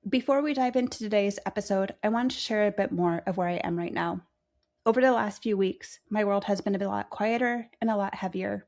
Before we dive into today's episode, I wanted to share a bit more of where I am right now. Over the last few weeks, my world has been a lot quieter and a lot heavier.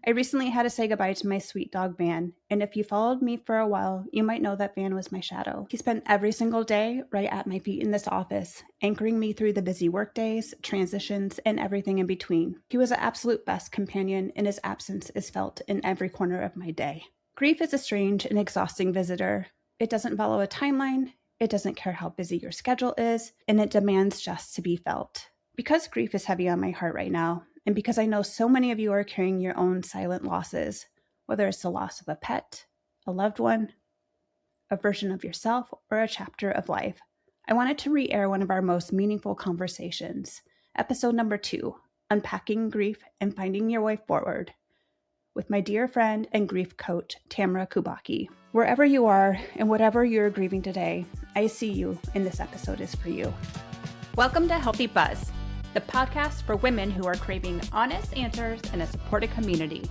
I recently had to say goodbye to my sweet dog, Van, and if you followed me for a while, you might know that Van was my shadow. He spent every single day right at my feet in this office, anchoring me through the busy workdays, transitions, and everything in between. He was the absolute best companion, and his absence is felt in every corner of my day. Grief is a strange and exhausting visitor. It doesn't follow a timeline, it doesn't care how busy your schedule is, and it demands just to be felt. Because grief is heavy on my heart right now, and because I know so many of you are carrying your own silent losses, whether it's the loss of a pet, a loved one, a version of yourself, or a chapter of life, I wanted to re-air one of our most meaningful conversations, episode number 2, Unpacking Grief and Finding Your Way Forward, with my dear friend and grief coach, Tamara Kubacki. Wherever you are and whatever you're grieving today, I see you, and this episode is for you. Welcome to Healthy Buzz, the podcast for women who are craving honest answers in a supported community.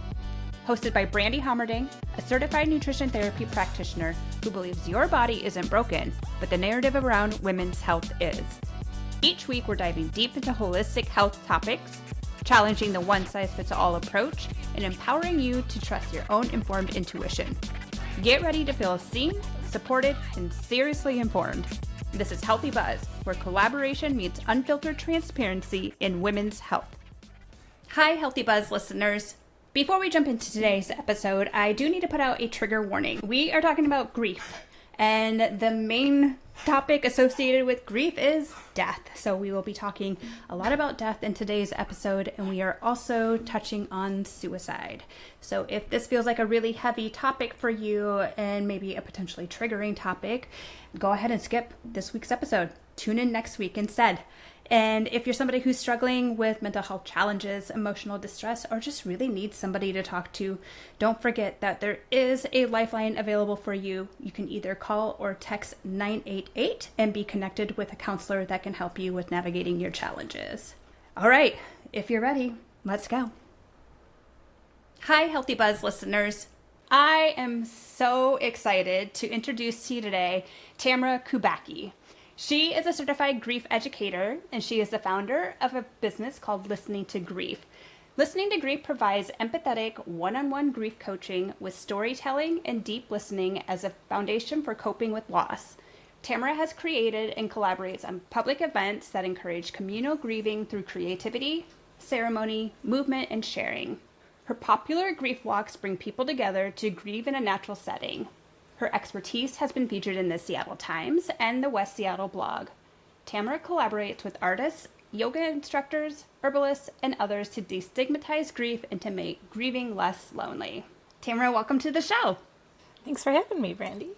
Hosted by Brandy Homerding, a certified nutrition therapy practitioner who believes your body isn't broken, but the narrative around women's health is. Each week, we're diving deep into holistic health topics, challenging the one-size-fits-all approach, and empowering you to trust your own informed intuition. Get ready to feel seen, supported, and seriously informed. This is Healthy Buzz, where collaboration meets unfiltered transparency in women's health. Hi, Healthy Buzz listeners. Before we jump into today's episode, I do need to put out a trigger warning. We are talking about grief, and the main topic associated with grief is death. So we will be talking a lot about death in today's episode, and we are also touching on suicide. So if this feels like a really heavy topic for you and maybe a potentially triggering topic, go ahead and skip this week's episode. Tune in next week instead. And if you're somebody who's struggling with mental health challenges, emotional distress, or just really needs somebody to talk to, don't forget that there is a lifeline available for you. You can either call or text 988 and be connected with a counselor that can help you with navigating your challenges. All right, if you're ready, let's go. Hi, Healthy Buzz listeners. I am so excited to introduce to you today Tamara Kubacki. She is a certified grief educator, and she is the founder of a business called Listening to Grieve. Listening to Grieve provides empathetic one-on-one grief coaching with storytelling and deep listening as a foundation for coping with loss. Tamara has created and collaborates on public events that encourage communal grieving through creativity, ceremony, movement, and sharing. Her popular grief walks bring people together to grieve in a natural setting. Her expertise has been featured in the Seattle Times and the West Seattle blog. Tamara collaborates with artists, yoga instructors, herbalists, and others to destigmatize grief and to make grieving less lonely. Tamara, welcome to the show. Thanks for having me, Brandy.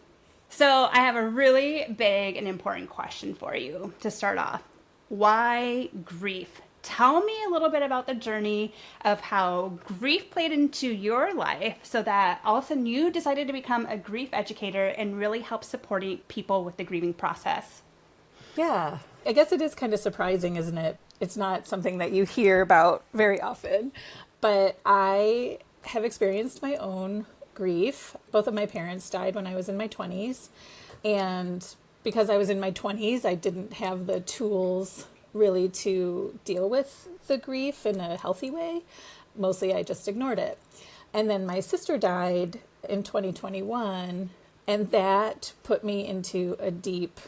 So I have a really big and important question for you to start off. Why grief? Tell me a little bit about the journey of how grief played into your life so that all of a sudden you decided to become a grief educator and really help supporting people with the grieving process. Yeah, I guess it is kind of surprising, isn't it? It's not something that you hear about very often, but I have experienced my own grief. Both of my parents died when I was in my 20s, and because I was in my 20s, I didn't have the tools really to deal with the grief in a healthy way. Mostly I just ignored it. And then my sister died in 2021, and that put me into a deep,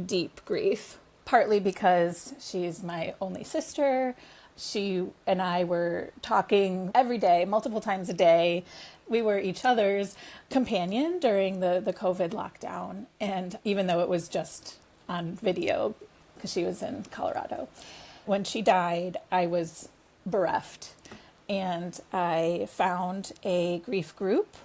deep grief, partly because she's my only sister. She and I were talking every day, multiple times a day. We were each other's companion during the COVID lockdown. And even though it was just on video, because she was in Colorado. When she died, I was bereft, and I found a grief group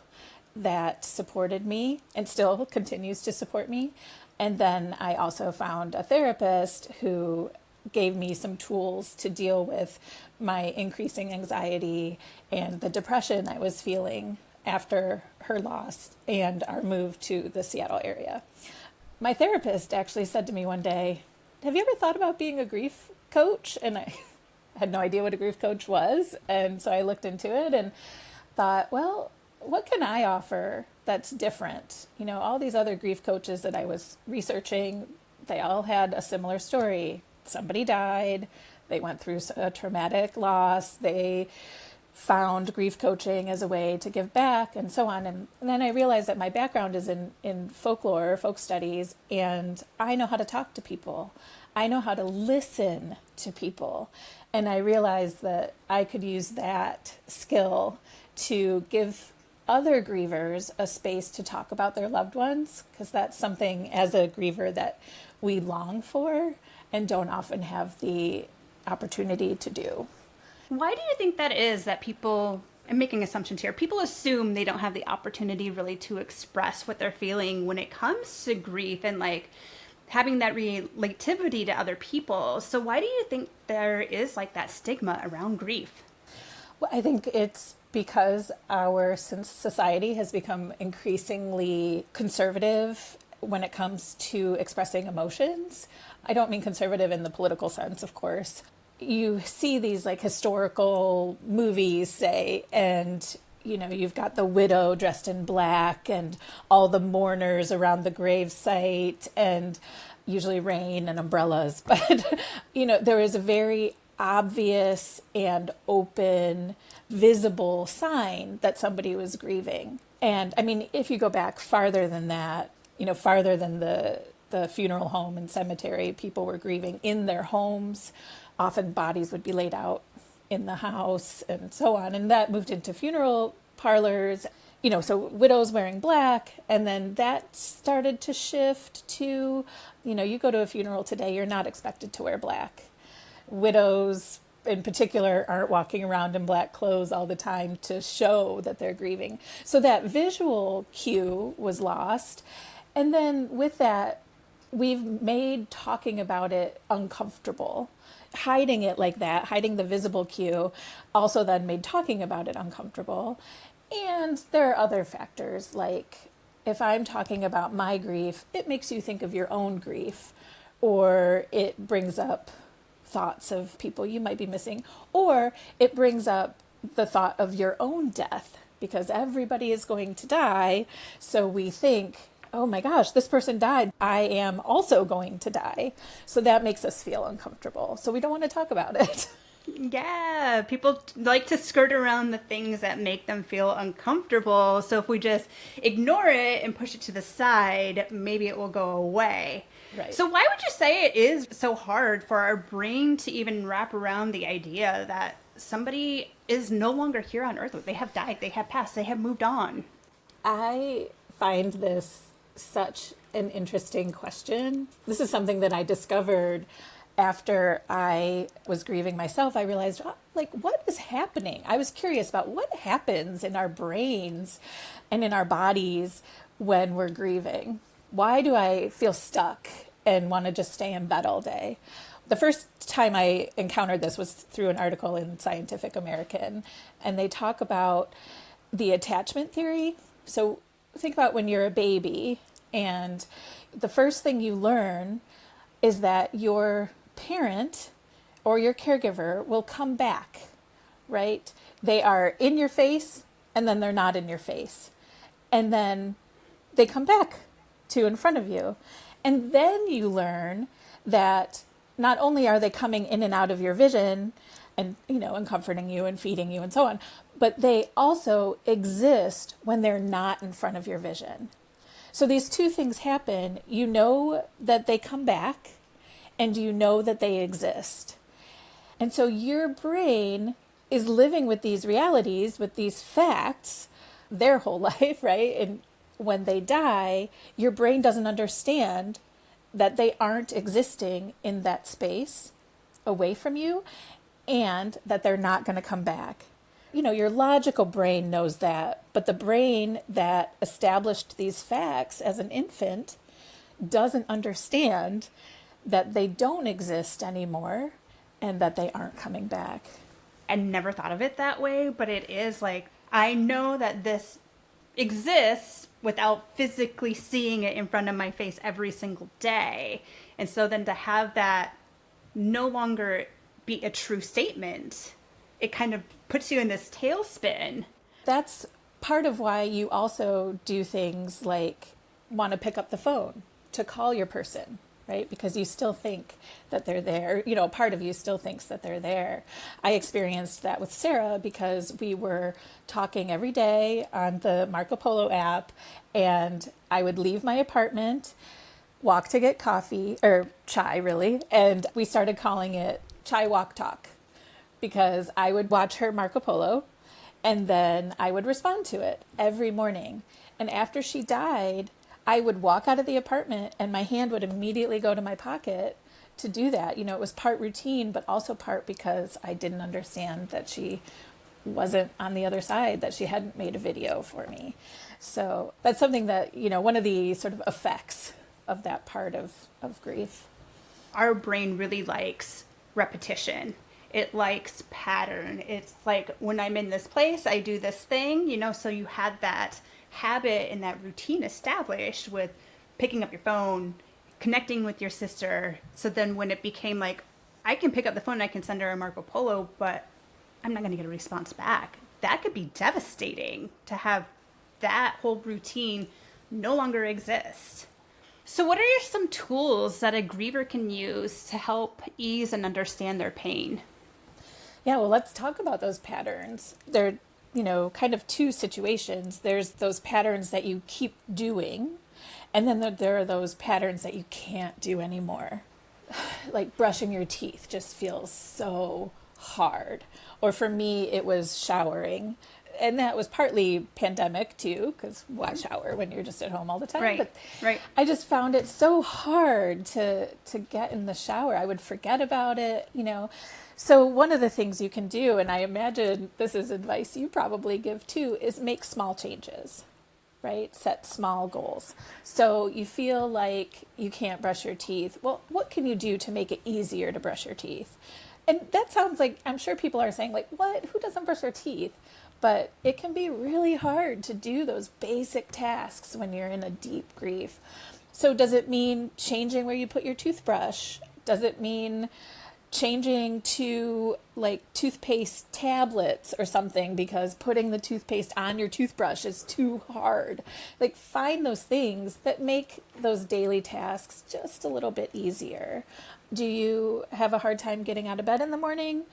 that supported me and still continues to support me. And then I also found a therapist who gave me some tools to deal with my increasing anxiety and the depression I was feeling after her loss and our move to the Seattle area. My therapist actually said to me one day, "Have you ever thought about being a grief coach?" And I had no idea what a grief coach was. And so I looked into it and thought, well, what can I offer that's different. You know, all these other grief coaches that I was researching, they all had a similar story. Somebody died, they went through a traumatic loss, they found grief coaching as a way to give back and so on. And then I realized that my background is in folklore, folk studies, and I know how to talk to people. I know how to listen to people. And I realized that I could use that skill to give other grievers a space to talk about their loved ones, because that's something as a griever that we long for and don't often have the opportunity to do. Why do you think that is that people, I'm making assumptions here, people assume they don't have the opportunity really to express what they're feeling when it comes to grief and like having that relativity to other people. So why do you think there is like that stigma around grief? Well, I think it's because our society has become increasingly conservative when it comes to expressing emotions. I don't mean conservative in the political sense, of course. You see these like historical movies, say, and you know, you've got the widow dressed in black and all the mourners around the gravesite and usually rain and umbrellas. But, you know, there is a very obvious and open, visible sign that somebody was grieving. And I mean, if you go back farther than that, you know, farther than the funeral home and cemetery, people were grieving in their homes. Often bodies would be laid out in the house and so on. And that moved into funeral parlors, you know, so widows wearing black. And then that started to shift to, you know, you go to a funeral today, you're not expected to wear black. Widows in particular aren't walking around in black clothes all the time to show that they're grieving. So that visual cue was lost. And then with that, we've made talking about it uncomfortable. Hiding it like that, hiding the visible cue, also then made talking about it uncomfortable. And there are other factors, like if I'm talking about my grief, it makes you think of your own grief, or it brings up thoughts of people you might be missing, or it brings up the thought of your own death, because everybody is going to die. So we think, oh my gosh, this person died. I am also going to die. So that makes us feel uncomfortable. So we don't want to talk about it. Yeah, people like to skirt around the things that make them feel uncomfortable. So if we just ignore it and push it to the side, maybe it will go away. Right. So why would you say it is so hard for our brain to even wrap around the idea that somebody is no longer here on earth? They have died, they have passed, they have moved on. I find this such an interesting question. This is something that I discovered after I was grieving myself. I realized, like, what is happening? I was curious about what happens in our brains and in our bodies when we're grieving. Why do I feel stuck and want to just stay in bed all day? The first time I encountered this was through an article in Scientific American, and they talk about the attachment theory. So think about when you're a baby, and the first thing you learn is that your parent or your caregiver will come back, right? They are in your face, and then they're not in your face. And then they come back to in front of you. And then you learn that not only are they coming in and out of your vision and, you know, and comforting you and feeding you and so on, but they also exist when they're not in front of your vision. So these two things happen. You know that they come back, and you know that they exist. And so your brain is living with these realities, with these facts, their whole life, right? And when they die, your brain doesn't understand that they aren't existing in that space away from you, and that they're not going to come back. You know, your logical brain knows that, but the brain that established these facts as an infant doesn't understand that they don't exist anymore and that they aren't coming back. I never thought of it that way, but it is like, I know that this exists without physically seeing it in front of my face every single day. And so then to have that no longer be a true statement, it kind of puts you in this tailspin. That's part of why you also do things like want to pick up the phone to call your person, right? Because you still think that they're there. You know, part of you still thinks that they're there. I experienced that with Sarah because we were talking every day on the Marco Polo app, and I would leave my apartment, walk to get coffee, or chai really, and we started calling it Chai Walk Talk because I would watch her Marco Polo and then I would respond to it every morning. And after she died, I would walk out of the apartment and my hand would immediately go to my pocket to do that. You know, it was part routine, but also part because I didn't understand that she wasn't on the other side, that she hadn't made a video for me. So that's something that, you know, one of the sort of effects of that part of grief. Our brain really likes repetition. It likes pattern. It's like when I'm in this place, I do this thing, you know, so you had that habit and that routine established with picking up your phone, connecting with your sister. So then when it became like, I can pick up the phone and I can send her a Marco Polo, but I'm not going to get a response back. That could be devastating to have that whole routine no longer exist. So what are some tools that a griever can use to help ease and understand their pain? Yeah, well, let's talk about those patterns. They're, you know, kind of two situations. There's those patterns that you keep doing, and then there are those patterns that you can't do anymore. Like brushing your teeth just feels so hard. Or for me, it was showering. And that was partly pandemic too, because why shower when you're just at home all the time? Right, right. I just found it so hard to get in the shower. I would forget about it, you know. So one of the things you can do, and I imagine this is advice you probably give too, is make small changes, right? Set small goals. So you feel like you can't brush your teeth. Well, what can you do to make it easier to brush your teeth? And that sounds like, I'm sure people are saying like, what? Who doesn't brush their teeth? But it can be really hard to do those basic tasks when you're in a deep grief. So does it mean changing where you put your toothbrush? Does it mean changing to like toothpaste tablets or something because putting the toothpaste on your toothbrush is too hard? Like find those things that make those daily tasks just a little bit easier. Do you have a hard time getting out of bed in the morning?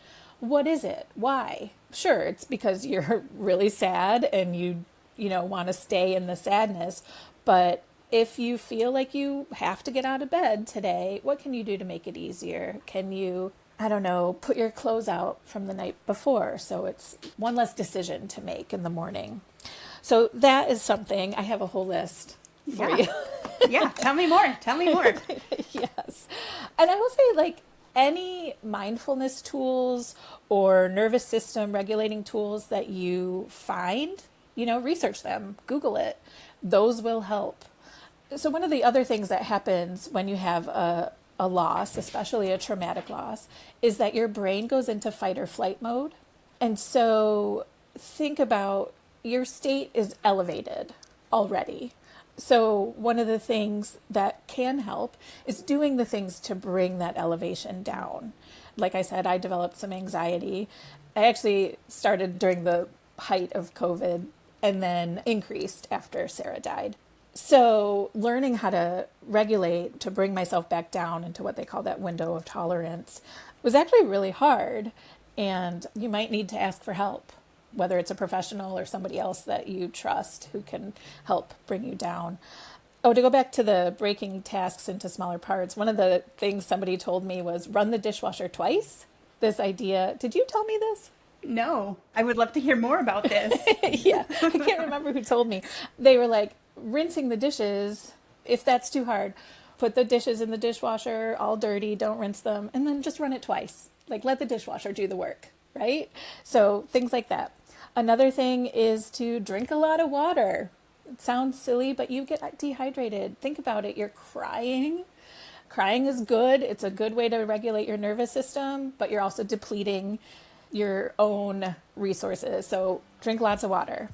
What is it? Why? Sure, it's because you're really sad and you want to stay in the sadness. But if you feel like you have to get out of bed today, what can you do to make it easier? Can you, I don't know, put your clothes out from the night before so it's one less decision to make in the morning? So that is something. I have a whole list for you. Yeah, tell me more. Tell me more. Yes. And I will say, like, any mindfulness tools or nervous system regulating tools that you find, research them, Google it. Those will help. So one of the other things that happens when you have a loss, especially a traumatic loss, is that your brain goes into fight or flight mode. And so think about your state is elevated already. So one of the things that can help is doing the things to bring that elevation down. Like I said, I developed some anxiety. I actually started during the height of COVID and then increased after Sarah died. So learning how to regulate to bring myself back down into what they call that window of tolerance was actually really hard. And you might need to ask for help, whether it's a professional or somebody else that you trust who can help bring you down. Oh, to go back to the breaking tasks into smaller parts, one of the things somebody told me was run the dishwasher twice. This idea, did you tell me this? No, I would love to hear more about this. Yeah, I can't remember who told me. They were like, rinsing the dishes, if that's too hard, put the dishes in the dishwasher all dirty, don't rinse them, and then just run it twice. Like let the dishwasher do the work, right? So things like that. Another thing is to drink a lot of water. It sounds silly, but you get dehydrated. Think about it. You're crying. Crying is good. It's a good way to regulate your nervous system, but you're also depleting your own resources. So drink lots of water.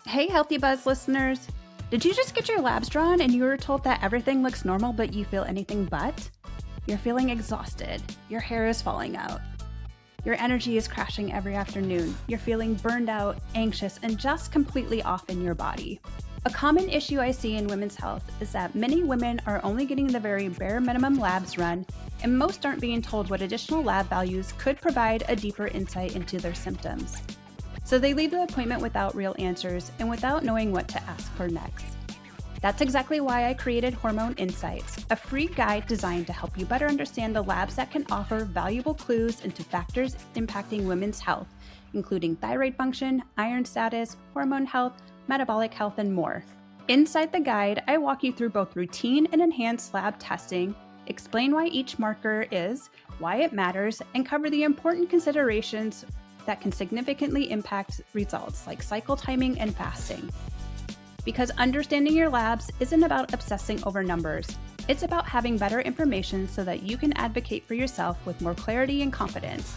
Hey, Healthy Buzz listeners. Did you just get your labs drawn and you were told that everything looks normal, but you feel anything but? You're feeling exhausted. Your hair is falling out. Your energy is crashing every afternoon. You're feeling burned out, anxious, and just completely off in your body. A common issue I see in women's health is that many women are only getting the very bare minimum labs run, and most aren't being told what additional lab values could provide a deeper insight into their symptoms. So they leave the appointment without real answers and without knowing what to ask for next. That's exactly why I created Hormone Insights, a free guide designed to help you better understand the labs that can offer valuable clues into factors impacting women's health, including thyroid function, iron status, hormone health, metabolic health, and more. Inside the guide, I walk you through both routine and enhanced lab testing, explain why each marker is, why it matters, and cover the important considerations that can significantly impact results like cycle timing and fasting. Because understanding your labs isn't about obsessing over numbers. It's about having better information so that you can advocate for yourself with more clarity and confidence.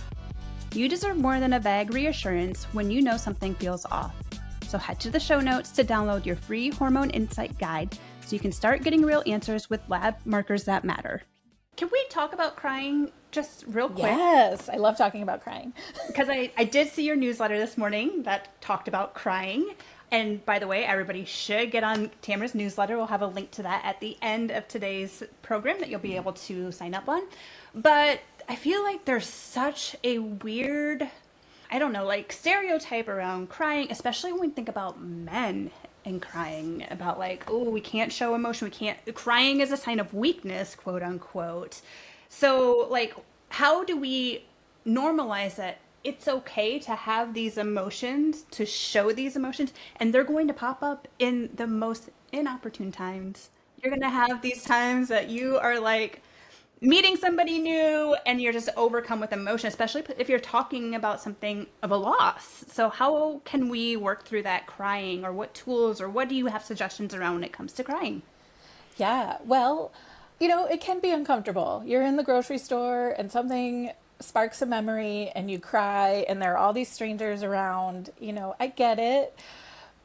You deserve more than a vague reassurance when you know something feels off. So head to the show notes to download your free Hormone Insight Guide so you can start getting real answers with lab markers that matter. Can we talk about crying just real quick? Yes, I love talking about crying. Because I did see your newsletter this morning that talked about crying. And by the way, everybody should get on Tamara's newsletter. We'll have a link to that at the end of today's program that you'll be able to sign up on. But I feel like there's such a weird, stereotype around crying, especially when we think about men and crying, about we can't show emotion. Crying is a sign of weakness, quote unquote. So how do we normalize that it's okay to have these emotions, to show these emotions, and they're going to pop up in the most inopportune times. You're going to have these times that you are meeting somebody new and you're just overcome with emotion, especially if you're talking about something of a loss. So how can we work through that crying, or what tools, or what do you have suggestions around when it comes to crying? Yeah, well, it can be uncomfortable. You're in the grocery store and something sparks a memory and you cry and there are all these strangers around. I get it,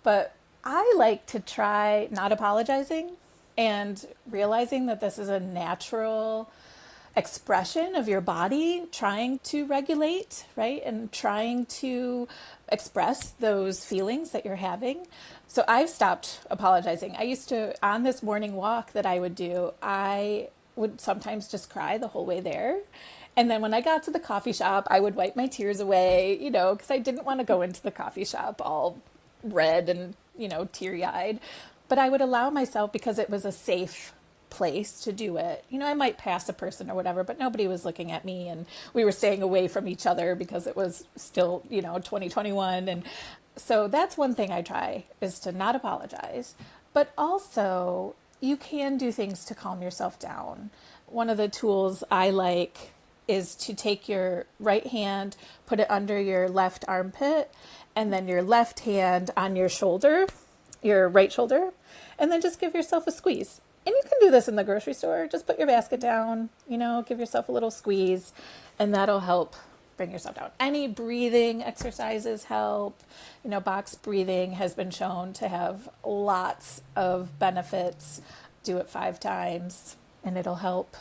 but I like to try not apologizing and realizing that this is a natural expression of your body trying to regulate, right? And trying to express those feelings that you're having. So I've stopped apologizing. I used to, on this morning walk that I would do, I would sometimes just cry the whole way there. And then when I got to the coffee shop, I would wipe my tears away, because I didn't want to go into the coffee shop all red and, teary-eyed. But I would allow myself, because it was a safe place to do it. I might pass a person or whatever, but nobody was looking at me, and we were staying away from each other because it was still, 2021. And so that's one thing I try, is to not apologize. But also, you can do things to calm yourself down. One of the tools I like is to take your right hand, put it under your left armpit, and then your left hand on your shoulder, your right shoulder, and then just give yourself a squeeze. And you can do this in the grocery store. Just put your basket down, give yourself a little squeeze, and that'll help bring yourself down. Any breathing exercises help. Box breathing has been shown to have lots of benefits. Do it 5 times, and it'll help.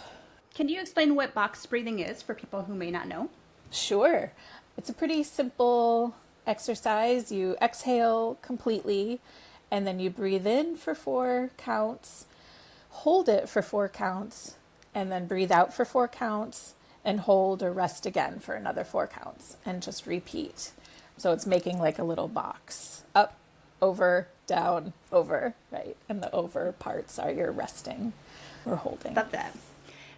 Can you explain what box breathing is for people who may not know? Sure. It's a pretty simple exercise. You exhale completely, and then you breathe in for 4 counts, hold it for 4 counts, and then breathe out for 4 counts, and hold or rest again for another 4 counts, and just repeat. So it's making like a little box. Up, over, down, over, right? And the over parts are your resting or holding. Love that.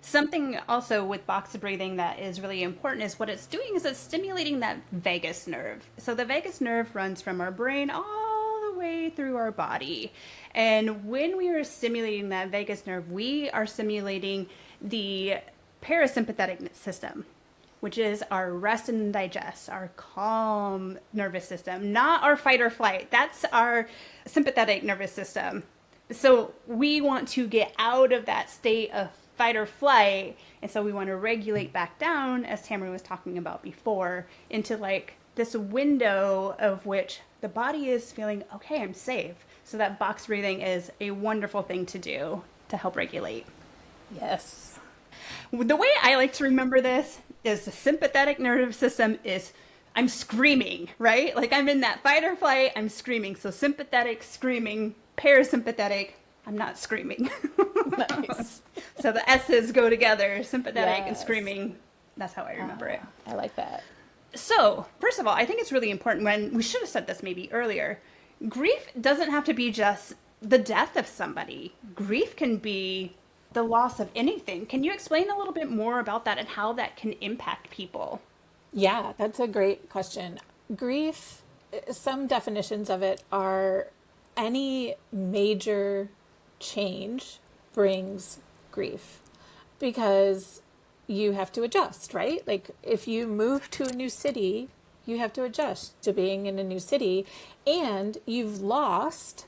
Something also with box breathing that is really important is what it's doing is it's stimulating that vagus nerve. So the vagus nerve runs from our brain all the way through our body. And when we are stimulating that vagus nerve, we are stimulating the parasympathetic system, which is our rest and digest, our calm nervous system, not our fight or flight. That's our sympathetic nervous system. So we want to get out of that state of fight or flight, and so we want to regulate back down, as Tamara was talking about before, into this window of which the body is feeling, okay, I'm safe. So that box breathing is a wonderful thing to do to help regulate. Yes. The way I like to remember this is the sympathetic nervous system is I'm screaming, right? Like I'm in that fight or flight, I'm screaming. So sympathetic, screaming, parasympathetic, I'm not screaming. Nice. So the S's go together, sympathetic and Yes. screaming. That's how I remember it. I like that. So, first of all, I think it's really important when we should have said this maybe earlier. Grief doesn't have to be just the death of somebody. Grief can be the loss of anything. Can you explain a little bit more about that and how that can impact people? Yeah, that's a great question. Grief, some definitions of it are any major change brings grief because you have to adjust, right? Like if you move to a new city, you have to adjust to being in a new city and you've lost,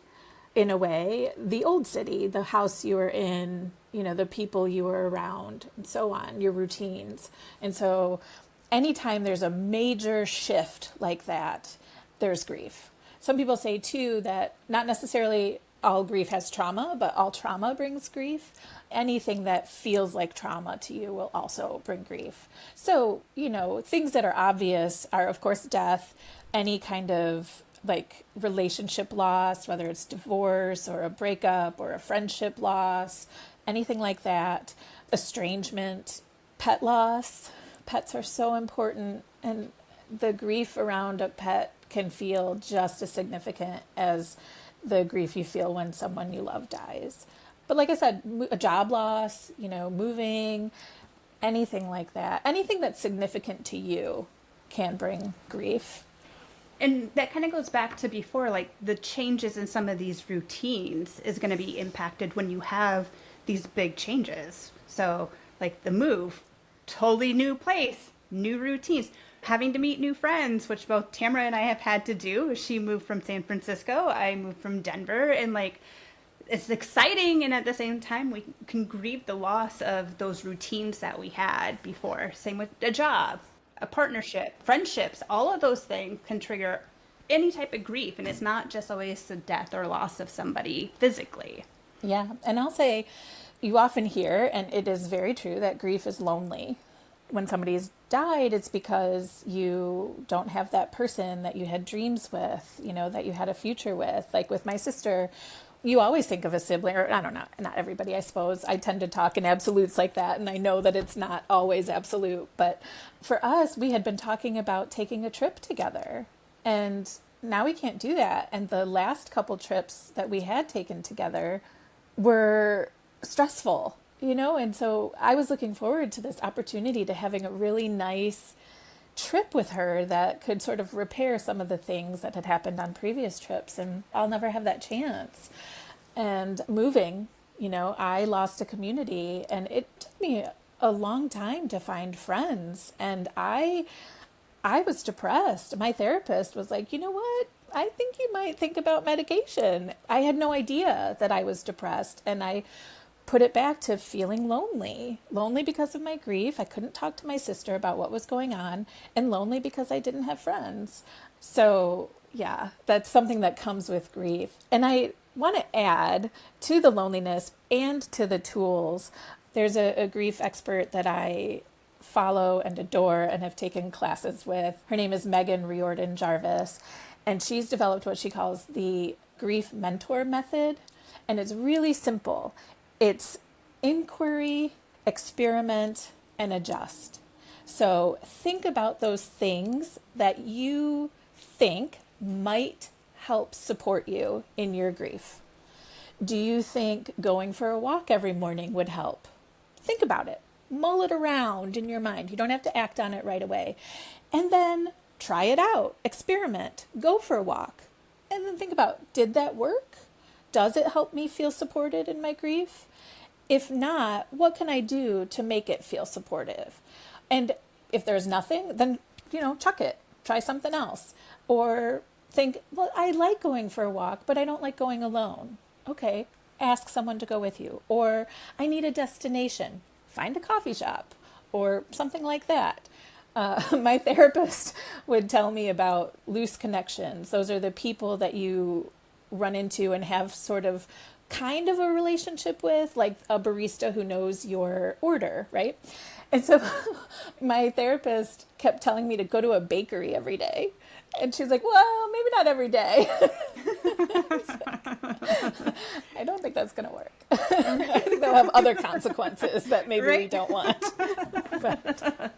in a way, the old city, the house you were in, the people you were around, and so on, your routines. And so anytime there's a major shift like that, there's grief. Some people say too that not necessarily all grief has trauma, but all trauma brings grief. Anything that feels like trauma to you will also bring grief. So, things that are obvious are, of course, death, any kind of like relationship loss, whether it's divorce or a breakup or a friendship loss, anything like that, estrangement, pet loss. Pets are so important, and the grief around a pet can feel just as significant as the grief you feel when someone you love dies. But like I said, a job loss, moving, anything like that, anything that's significant to you can bring grief. And that kind of goes back to before, like the changes in some of these routines is going to be impacted when you have these big changes. So, like the move, totally new place, new routines, having to meet new friends, which both Tamara and I have had to do. She moved from San Francisco, I moved from Denver, and like it's exciting, and at the same time we can grieve the loss of those routines that we had before. Same with a job, a partnership, friendships, all of those things can trigger any type of grief, and it's not just always the death or loss of somebody physically. Yeah, and I'll say you often hear, and it is very true, that grief is lonely. When somebody's died, it's because you don't have that person that you had dreams with, that you had a future with. Like with my sister, you always think of a sibling, or I don't know, not everybody, I suppose. I tend to talk in absolutes like that, and I know that it's not always absolute. But for us, we had been talking about taking a trip together, and now we can't do that. And the last couple trips that we had taken together were stressful, and so I was looking forward to this opportunity to having a really nice trip with her that could sort of repair some of the things that had happened on previous trips, and I'll never have that chance. And moving, I lost a community, and it took me a long time to find friends, and I was depressed. My therapist was like, you know what? I think you might think about medication. I had no idea that I was depressed, and I put it back to feeling lonely because of my grief. I couldn't talk to my sister about what was going on, and lonely because I didn't have friends. So yeah, that's something that comes with grief. And I want to add to the loneliness and to the tools, there's a grief expert that I follow and adore and have taken classes with. Her name is Megan Riordan Jarvis, and she's developed what she calls the grief mentor method. And it's really simple. It's inquiry, experiment, and adjust. So think about those things that you think might help support you in your grief. Do you think going for a walk every morning would help? Think about it. Mull it around in your mind. You don't have to act on it right away. And then try it out. Experiment. Go for a walk. And then think about, did that work? Does it help me feel supported in my grief? If not, what can I do to make it feel supportive? And if there's nothing, then, chuck it. Try something else. Or think, well, I like going for a walk, but I don't like going alone. Okay, ask someone to go with you. Or I need a destination. Find a coffee shop or something like that. My therapist would tell me about loose connections. Those are the people that you run into and have sort of kind of a relationship with, like a barista who knows your order, right? And so my therapist kept telling me to go to a bakery every day. And she's like, well, maybe not every day. I don't think that's going to work. I think that'll have other consequences that maybe we don't want. But.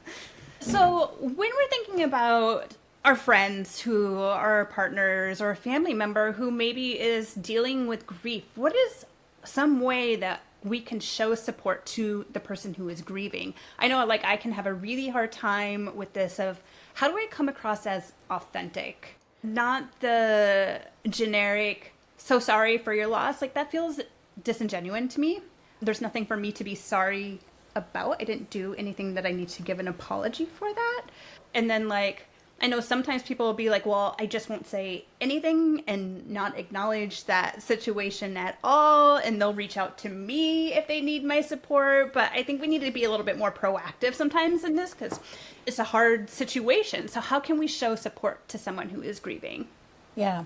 So when we're thinking about our friends who are partners or a family member who maybe is dealing with grief, what is some way that we can show support to the person who is grieving? I know, like, I can have a really hard time with this of how do I come across as authentic? Not the generic, so sorry for your loss. Like, that feels disingenuous to me. There's nothing for me to be sorry about. I didn't do anything that I need to give an apology for that. And then, like, I know sometimes people will be like, well, I just won't say anything and not acknowledge that situation at all. And they'll reach out to me if they need my support. But I think we need to be a little bit more proactive sometimes in this because it's a hard situation. So how can we show support to someone who is grieving? Yeah.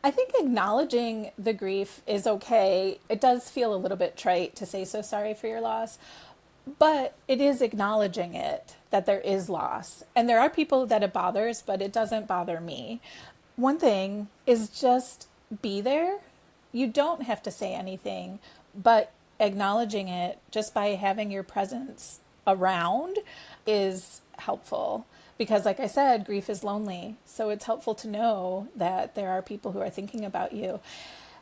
I think acknowledging the grief is okay. It does feel a little bit trite to say so sorry for your loss, but it is acknowledging it, that there is loss. And there are people that it bothers, but it doesn't bother me. One thing is just be there. You don't have to say anything, but acknowledging it just by having your presence around is helpful. Because like I said, grief is lonely. So it's helpful to know that there are people who are thinking about you.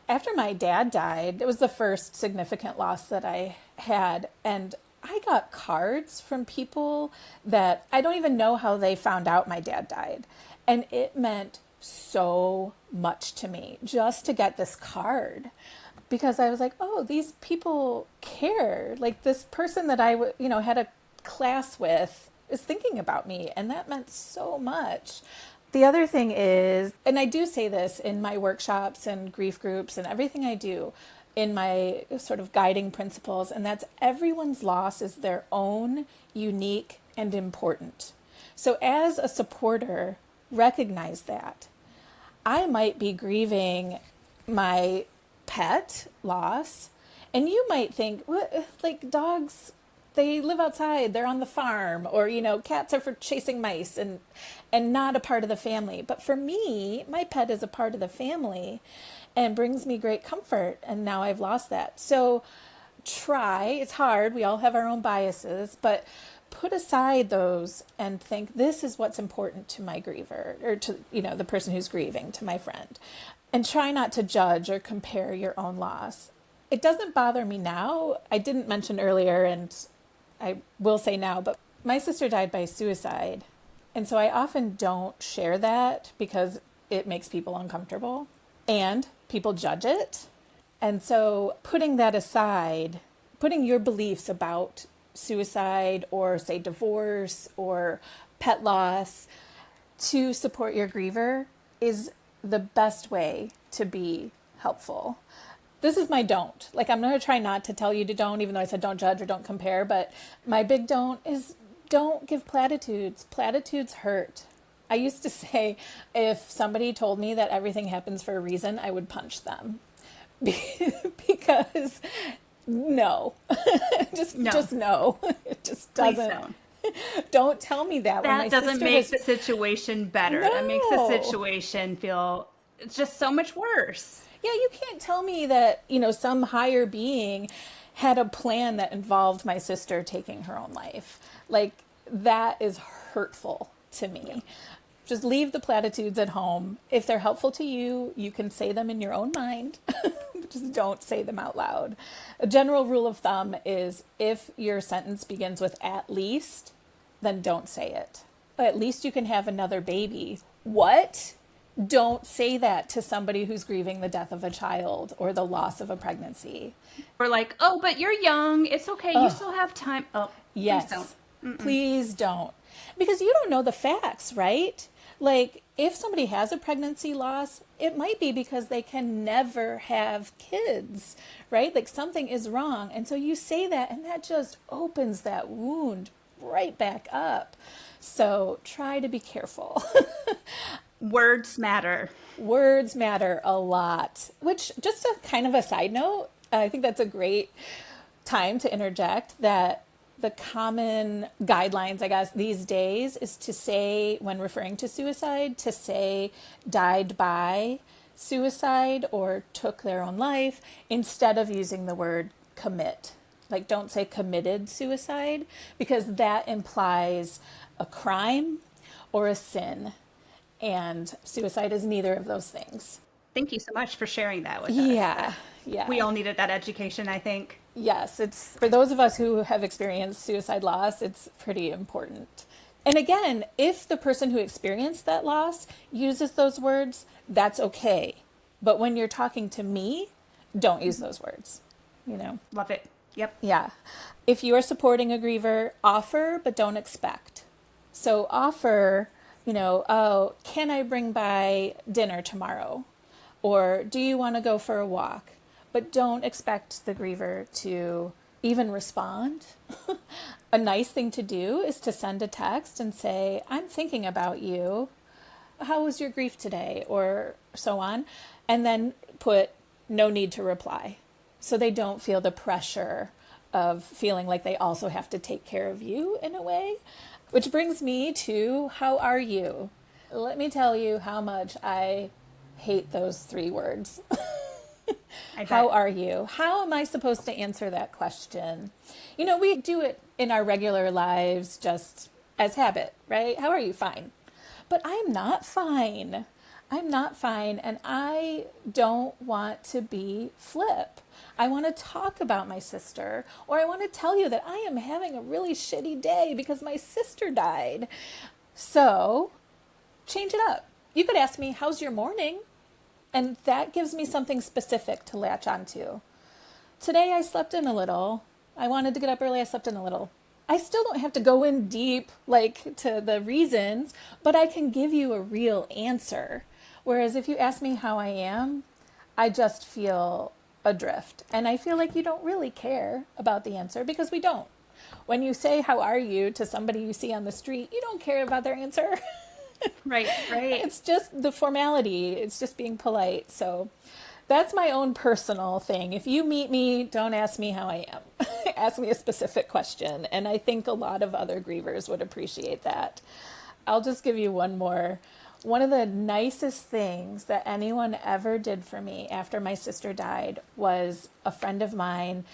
After my dad died, it was the first significant loss that I had. And I got cards from people that I don't even know how they found out my dad died. And it meant so much to me just to get this card. Because I was like, oh, these people care. Like this person that I had a class with is thinking about me. And that meant so much. The other thing is, and I do say this in my workshops and grief groups and everything I do, in my sort of guiding principles, and that's everyone's loss is their own, unique, and important. So as a supporter, recognize that. I might be grieving my pet loss, and you might think, what, like dogs, they live outside, they're on the farm, or, cats are for chasing mice and not a part of the family. But for me, my pet is a part of the family and brings me great comfort. And now I've lost that. So it's hard. We all have our own biases, but put aside those and think, this is what's important to my griever, or to, the person who's grieving, to my friend. And try not to judge or compare your own loss. It doesn't bother me now. I didn't mention earlier, and I will say now, but my sister died by suicide. And so I often don't share that because it makes people uncomfortable and people judge it. And so putting that aside, putting your beliefs about suicide or say divorce or pet loss to support your griever is the best way to be helpful. This is my don't. Like, I'm going to try not to tell you to don't, even though I said don't judge or don't compare. But my big don't is don't give platitudes. Platitudes hurt. I used to say if somebody told me that everything happens for a reason, I would punch them. Because no. just no. It just doesn't. Don't tell me that. That doesn't make the situation better. No. That makes the situation feel it's just so much worse. Yeah, you can't tell me that, some higher being had a plan that involved my sister taking her own life. Like, that is hurtful to me. Yeah. Just leave the platitudes at home. If they're helpful to you, you can say them in your own mind. Just don't say them out loud. A general rule of thumb is if your sentence begins with at least, then don't say it. At least you can have another baby. What? Don't say that to somebody who's grieving the death of a child or the loss of a pregnancy. Or like, oh, but you're young. It's okay. You still have time. Oh, yes. Please don't. Please don't. Because you don't know the facts, right? Like, if somebody has a pregnancy loss, it might be because they can never have kids, right? Like, something is wrong. And so you say that, and that just opens that wound right back up. So try to be careful. Words matter. Words matter a lot, which, just a kind of a side note, I think that's a great time to interject that the common guidelines, I guess, these days is to say, when referring to suicide, to say died by suicide or took their own life instead of using the word commit. Like, don't say committed suicide, because that implies a crime or a sin. And suicide is neither of those things. Thank you so much for sharing that with us. Yeah, yeah. We all needed that education, I think. Yes, it's for those of us who have experienced suicide loss, it's pretty important. And again, if the person who experienced that loss uses those words, that's okay. But when you're talking to me, don't use those words, you know? Love it. Yep. Yeah. If you are supporting a griever, offer, but don't expect. So offer, oh, can I bring by dinner tomorrow? Or do you want to go for a walk? But don't expect the griever to even respond. A nice thing to do is to send a text and say, I'm thinking about you. How was your grief today? Or so on. And then put no need to reply. So they don't feel the pressure of feeling like they also have to take care of you in a way. Which brings me to, how are you? Let me tell you how much I hate those 3 words. How are you? How am I supposed to answer that question? We do it in our regular lives just as habit, right? How are you? Fine. But I'm not fine. I'm not fine, and I don't want to be flip. I want to talk about my sister, or I want to tell you that I am having a really shitty day because my sister died. So, change it up. You could ask me, how's your morning? And that gives me something specific to latch onto. Today I slept in a little. I wanted to get up early, I slept in a little. I still don't have to go in deep, to the reasons, but I can give you a real answer. Whereas if you ask me how I am, I just feel adrift. And I feel like you don't really care about the answer, because we don't. When you say, how are you, to somebody you see on the street, you don't care about their answer. Right. It's just the formality. It's just being polite. So that's my own personal thing. If you meet me, don't ask me how I am. Ask me a specific question. And I think a lot of other grievers would appreciate that. I'll just give you one more. One of the nicest things that anyone ever did for me after my sister died was a friend of mine.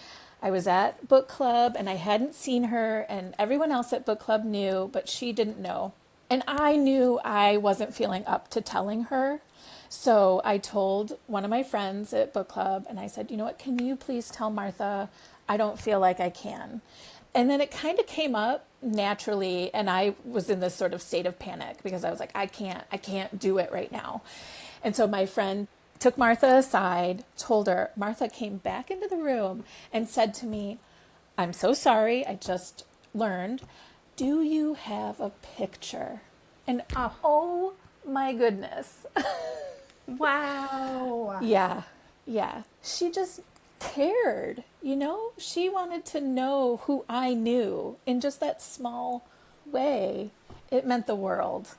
I was at book club and I hadn't seen her, and everyone else at book club knew, but she didn't know. And I knew I wasn't feeling up to telling her. So I told one of my friends at book club, and I said, you know what, can you please tell Martha I don't feel like I can? And then it kind of came up naturally, and I was in this sort of state of panic because I was like, I can't do it right now. And so my friend took Martha aside, told her. Martha came back into the room and said to me, I'm so sorry, I just learned. Do you have a picture? And oh my goodness. Wow. Yeah. She just cared, She wanted to know who I knew in just that small way. It meant the world.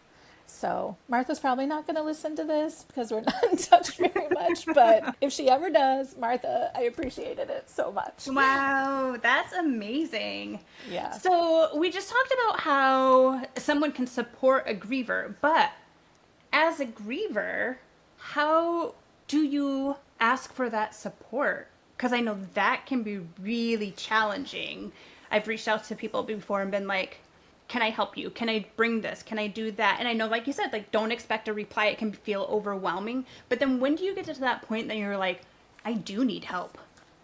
So Martha's probably not going to listen to this because we're not in touch very much. But if she ever does, Martha, I appreciated it so much. Wow, that's amazing. Yeah. So we just talked about how someone can support a griever, but as a griever, how do you ask for that support? Because I know that can be really challenging. I've reached out to people before and been like, can I help you? Can I bring this? Can I do that? And I know, like you said, don't expect a reply. It can feel overwhelming. But then when do you get to that point that you're like, I do need help?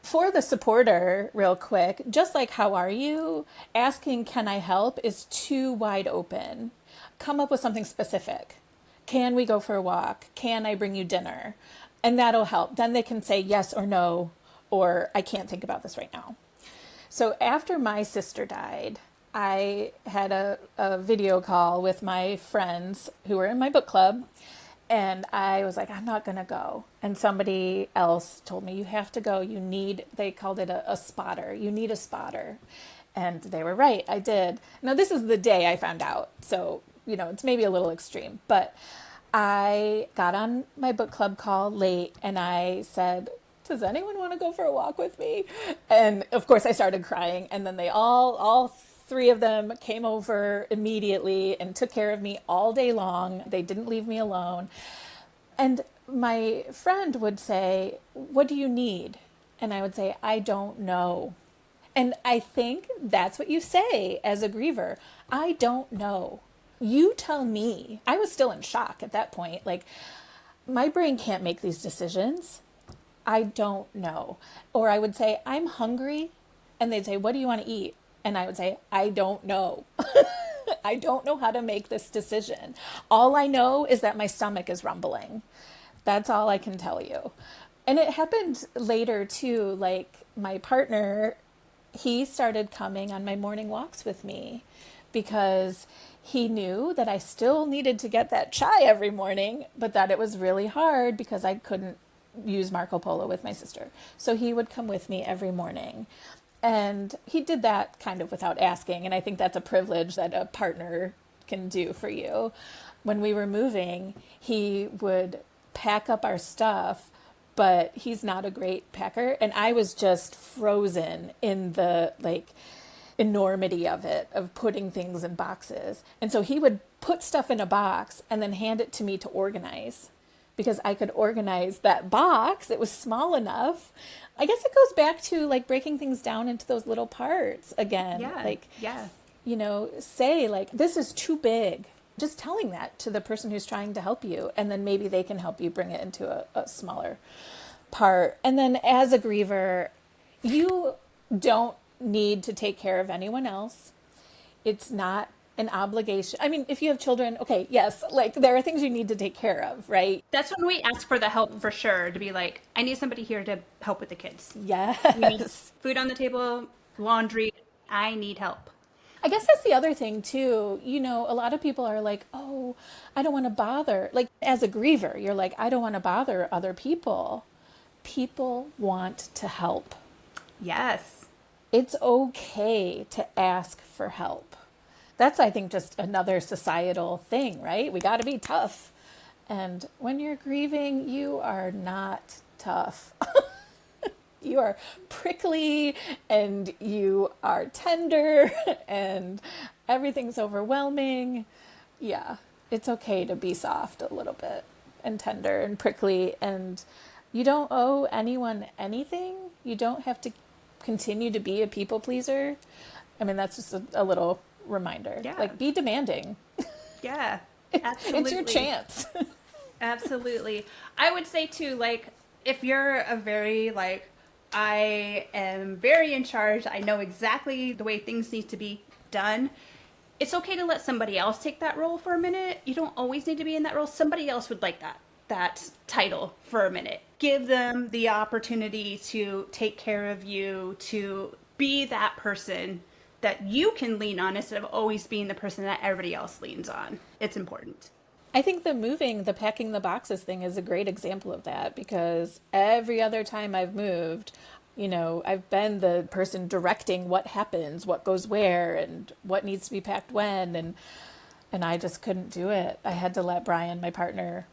For the supporter, real quick, just like how are you, asking can I help is too wide open. Come up with something specific. Can we go for a walk? Can I bring you dinner? And that'll help. Then they can say yes or no, or I can't think about this right now. So after my sister died, I had a video call with my friends who were in my book club, and I was like, I'm not going to go. And somebody else told me, you have to go. They called it a spotter. You need a spotter. And they were right. I did. Now, this is the day I found out. So, it's maybe a little extreme. But I got on my book club call late and I said, does anyone want to go for a walk with me? And of course, I started crying. And then they all three of them came over immediately and took care of me all day long. They didn't leave me alone. And my friend would say, what do you need? And I would say, I don't know. And I think that's what you say as a griever. I don't know. You tell me. I was still in shock at that point. Like, my brain can't make these decisions. I don't know. Or I would say, I'm hungry. And they'd say, what do you want to eat? And I would say, I don't know. I don't know how to make this decision. All I know is that my stomach is rumbling. That's all I can tell you. And it happened later too. Like, my partner, he started coming on my morning walks with me because he knew that I still needed to get that chai every morning, but that it was really hard because I couldn't use Marco Polo with my sister. So he would come with me every morning. And he did that kind of without asking. And I think that's a privilege that a partner can do for you. When we were moving, he would pack up our stuff, but he's not a great packer. And I was just frozen in the enormity of it, of putting things in boxes. And so he would put stuff in a box and then hand it to me to organize because I could organize that box. It was small enough. I guess it goes back to breaking things down into those little parts again. Yeah. Say this is too big. Just telling that to the person who's trying to help you, and then maybe they can help you bring it into a smaller part. And then as a griever, you don't need to take care of anyone else. It's not an obligation. I mean, if you have children, okay, yes, there are things you need to take care of, right? That's when we ask for the help for sure, to be like, I need somebody here to help with the kids. Yes. We need food on the table, laundry. I need help. I guess that's the other thing too. A lot of people are like, oh, I don't want to bother. As a griever, you're like, I don't want to bother other people. People want to help. Yes. It's okay to ask for help. That's, I think, just another societal thing, right? We got to be tough. And when you're grieving, you are not tough. You are prickly and you are tender and everything's overwhelming. Yeah, it's okay to be soft a little bit and tender and prickly, and you don't owe anyone anything. You don't have to continue to be a people pleaser. I mean, that's just a little reminder. Yeah. Be demanding. Yeah, absolutely. It's your chance. Absolutely. I would say too, if you're a very I am very in charge, I know exactly the way things need to be done, it's okay to let somebody else take that role for a minute. You don't always need to be in that role. Somebody else would like that title for a minute. Give them the opportunity to take care of you, to be that person that you can lean on instead of always being the person that everybody else leans on. It's important. I think the packing the boxes thing is a great example of that, because every other time I've moved, I've been the person directing what happens, what goes where, and what needs to be packed when, and I just couldn't do it. I had to let Brian, my partner,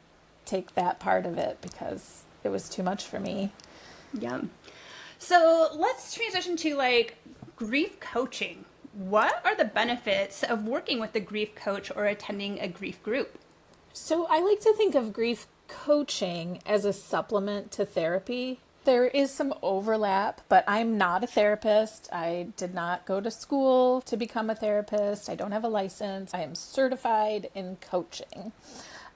take that part of it because it was too much for me. Yeah. So let's transition to grief coaching. What are the benefits of working with a grief coach or attending a grief group? So I like to think of grief coaching as a supplement to therapy. There is some overlap, but I'm not a therapist. I did not go to school to become a therapist. I don't have a license. I am certified in coaching.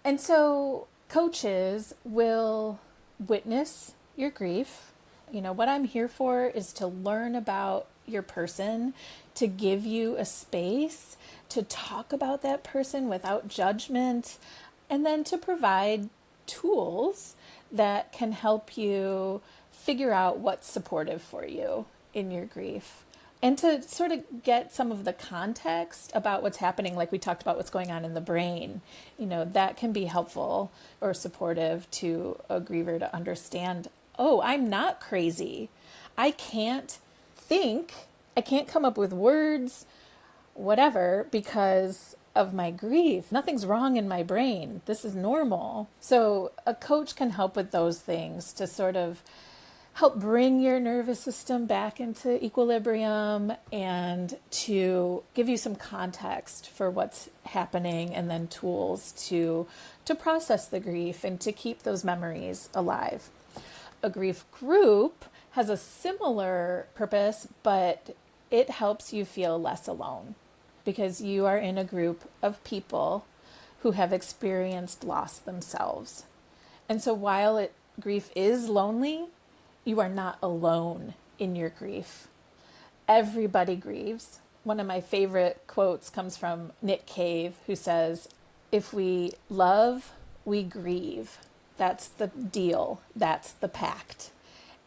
And so coaches will witness your grief. What I'm here for is to learn about your person, to give you a space to talk about that person without judgment, and then to provide tools that can help you figure out what's supportive for you in your grief. And to sort of get some of the context about what's happening, like we talked about what's going on in the brain, that can be helpful or supportive to a griever to understand, oh, I'm not crazy. I can't think I can't come up with words, whatever, because of my grief. Nothing's wrong in my brain. This is normal. So a coach can help with those things to sort of help bring your nervous system back into equilibrium and to give you some context for what's happening, and then tools to process the grief and to keep those memories alive. A grief group has a similar purpose, but it helps you feel less alone because you are in a group of people who have experienced loss themselves. And so while grief is lonely, you are not alone in your grief. Everybody grieves. One of my favorite quotes comes from Nick Cave, who says, "If we love, we grieve. That's the deal. That's the pact."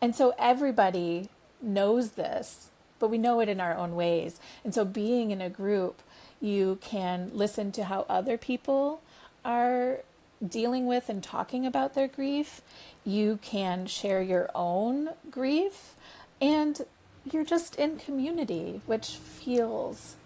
And so everybody knows this, but we know it in our own ways. And so being in a group, you can listen to how other people are dealing with and talking about their grief. You can share your own grief, and you're just in community, which feels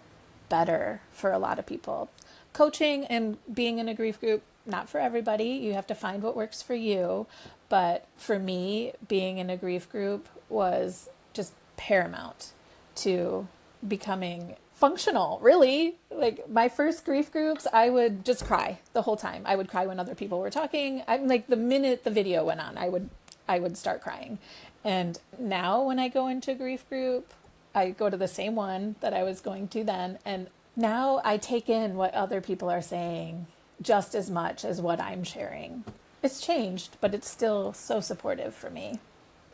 better for a lot of people. Coaching and being in a grief group, not for everybody. You have to find what works for you. But for me, being in a grief group was just paramount to becoming functional, really. Like my first grief groups, I would just cry the whole time. I would cry when other people were talking. I'm like, the minute the video went on, I would start crying. And now when I go into a grief group, I go to the same one that I was going to then. And now I take in what other people are saying just as much as what I'm sharing. It's changed, but it's still so supportive for me.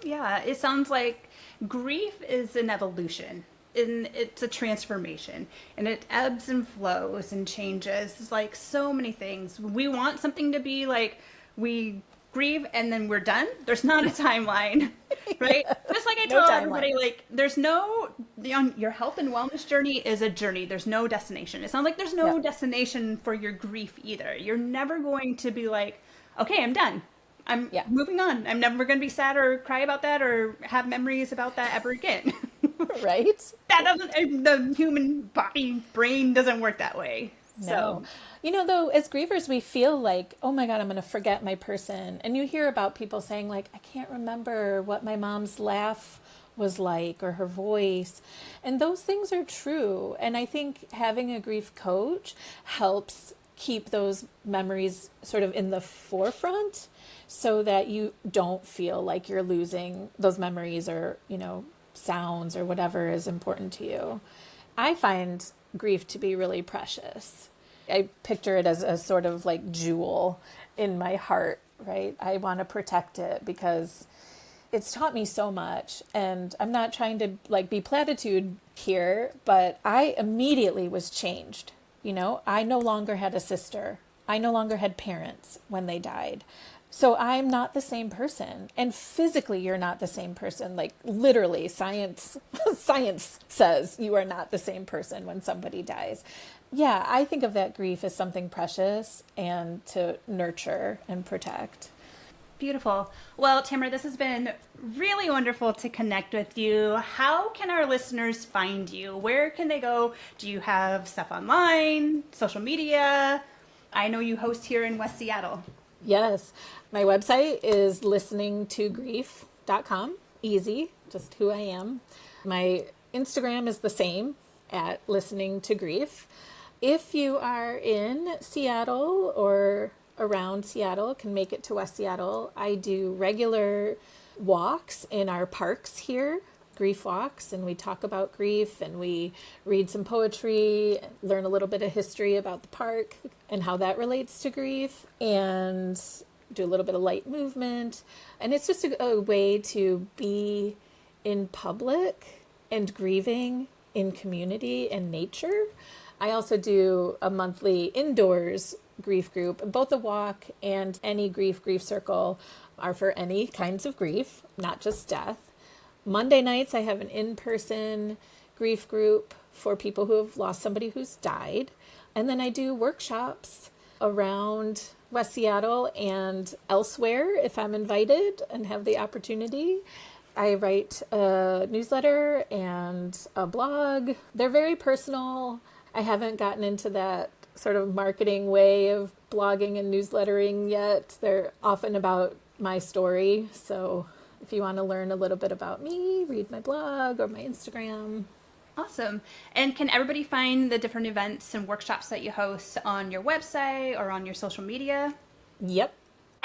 Yeah, it sounds like grief is an evolution, and it's a transformation, and it ebbs and flows and changes. It's like so many things. We want something to be like we grieve and then we're done. There's not a timeline, right? Just like I tell everybody, like there's no, your health and wellness journey is a journey. There's no destination. It sounds like there's no destination for your grief either. You're never going to be like, okay, I'm done. I'm moving on. I'm never going to be sad or cry about that or have memories about that ever again. Right? That doesn't, the human body, brain doesn't work that way. No. So, you know, though, as grievers, we feel like, oh my God, I'm going to forget my person. And you hear about people saying like, I can't remember what my mom's laugh was like or her voice. And those things are true. And I think having a grief coach helps keep those memories sort of in the forefront so that you don't feel like you're losing those memories or, you know, sounds or whatever is important to you. I find grief to be really precious. I picture it as a sort of like jewel in my heart, right? I want to protect it because it's taught me so much. And I'm not trying to like be platitude here, but I immediately was changed. You know, I no longer had a sister. I no longer had parents when they died. So I'm not the same person. And physically, you're not the same person. Like literally, science says you are not the same person when somebody dies. Yeah, I think of that grief as something precious and to nurture and protect. beautiful. Well, Tamara, this has been really wonderful to connect with you. How can our listeners find you? Where can they go? Do you have stuff online, social media? I know you host here in West Seattle. Yes. My website is listeningtogrief.com. Easy, just who I am. My Instagram is the same at listening to grief. If you are in Seattle or around Seattle, can make it to West Seattle, I do regular walks in our parks here, grief walks, and we talk about grief and we read some poetry, learn a little bit of history about the park and how that relates to grief, and do a little bit of light movement. And it's just a way to be in public and grieving in community and nature. I also do a monthly indoors grief group. Both the walk and any grief circle are for any kinds of grief, not just death. Monday nights, I have an in-person grief group for people who have lost somebody who's died. And then I do workshops around West Seattle and elsewhere if I'm invited and have the opportunity. I write a newsletter and a blog. They're very personal. I haven't gotten into that sort of marketing way of blogging and newslettering yet. They're often about my story. So if you want to learn a little bit about me, read my blog or my Instagram. Awesome. And can everybody find the different events and workshops that you host on your website or on your social media? Yep.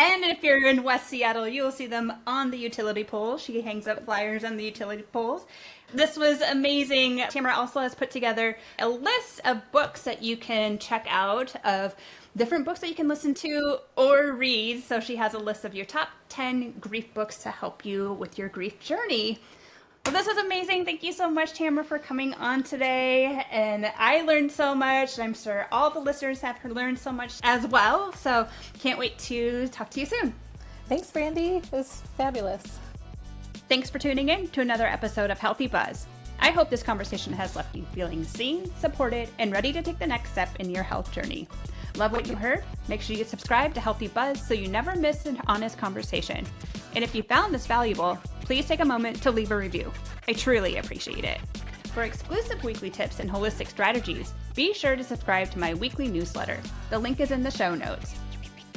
And if you're in West Seattle, you'll see them on the utility pole. She hangs up flyers on the utility poles. This was amazing. Tamara also has put together a list of books that you can check out, of different books that you can listen to or read. So she has a list of your top 10 grief books to help you with your grief journey. Well, this was amazing. Thank you so much, Tamara, for coming on today. And I learned so much. And I'm sure all the listeners have learned so much as well. So can't wait to talk to you soon. Thanks, Brandy. It was fabulous. Thanks for tuning in to another episode of Healthy Buzz. I hope this conversation has left you feeling seen, supported, and ready to take the next step in your health journey. Love what you heard? Make sure you subscribe to Healthy Buzz so you never miss an honest conversation. And if you found this valuable, please take a moment to leave a review. I truly appreciate it. For exclusive weekly tips and holistic strategies, be sure to subscribe to my weekly newsletter. The link is in the show notes.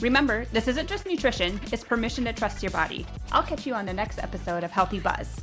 Remember, this isn't just nutrition, it's permission to trust your body. I'll catch you on the next episode of Healthy Buzz.